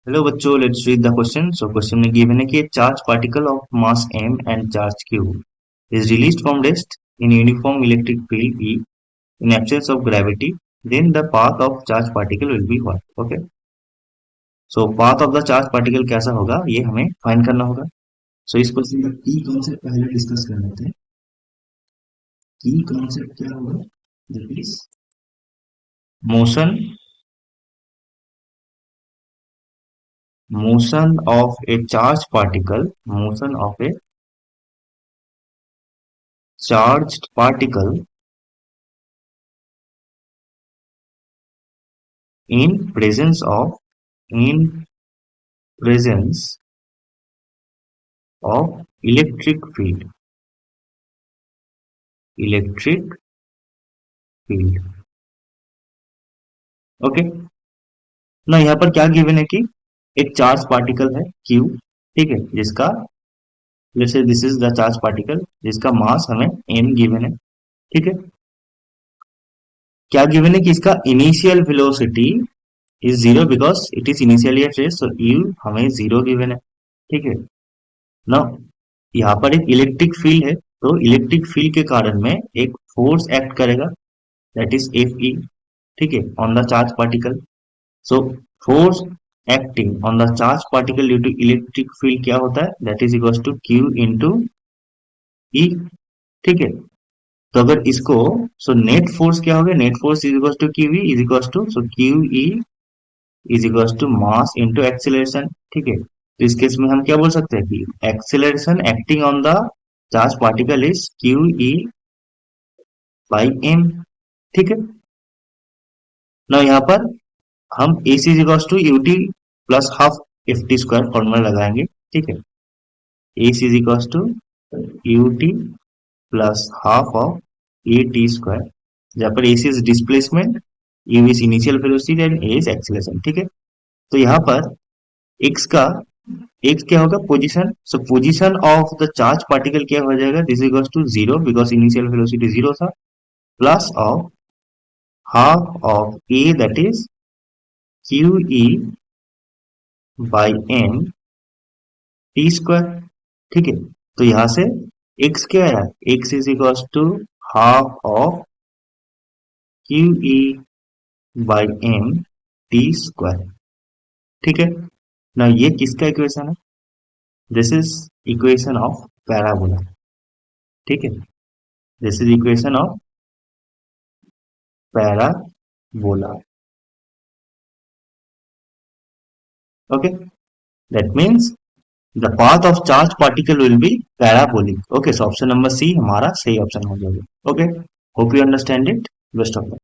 Hello बच्चों, let's read the question. So question में given है कि a charged particle of mass m and charge q is released from rest in uniform electric field E in absence of gravity. Then the path of charged particle will be what? Okay. So path of the charged particle कैसा होगा ये हमें find करना होगा. So इस question का की concept पहले डिस्कस कर लेते हैं. की कॉन्सेप्ट क्या होगा? That is motion motion of a charged particle, motion of a charged particle in presence of in presence of electric field. Okay. ना यहाँ पर क्या गिवन है कि एक चार्ज पार्टिकल है Q, ठीक है, जिसका let's say this is the charge particle जिसका मास हमें m गिवन है. ठीक है. क्या गिवन है कि इसका initial velocity is zero because it is initially at rest, so u हमें जीरो गिवन है. ठीक है ना. यहाँ पर एक इलेक्ट्रिक फील्ड है, तो इलेक्ट्रिक फील्ड के कारण में एक फोर्स एक्ट करेगा, दैट इज एफ ई. ठीक है, on the charge particle. So force acting on the charge particle due to electric field क्या होता है, that is equal to Q into E. ठीक है. तो अगर इसको सो नेट फोर्स क्या हो गया, net force is equal to Q E is equal to so Q E is equal to mass into acceleration. ठीक है. तो इस केस में हम क्या बोल सकते हैं कि acceleration acting on the charge particle is Q E by M. ठीक है ना. यहाँ पर हम A C equal to U T plus half F T square formula लगाएंगे. ठीक है. A C equal to U T plus half of A T square, जहाँ पर A C is displacement, U is initial velocity and A is acceleration. ठीक है. तो यहाँ पर एक्स का एक्स क्या होगा, position. So position of the charge particle क्या हो जाएगा, this equal to zero because initial velocity zero था, plus of half of A that is Q E by M T square. ठीक है. तो यहां से x क्या आया, x is equal to half of Q E by M T square. ठीक है ना. ये किसका इक्वेशन है, this is equation of parabola. ठीक है. This is equation of parabola. Okay. That means the path of charge particle will be parabolic. Okay. So option number C हमारा सही ऑप्शन हो जाएगा. Okay. Hope you understand it. Best of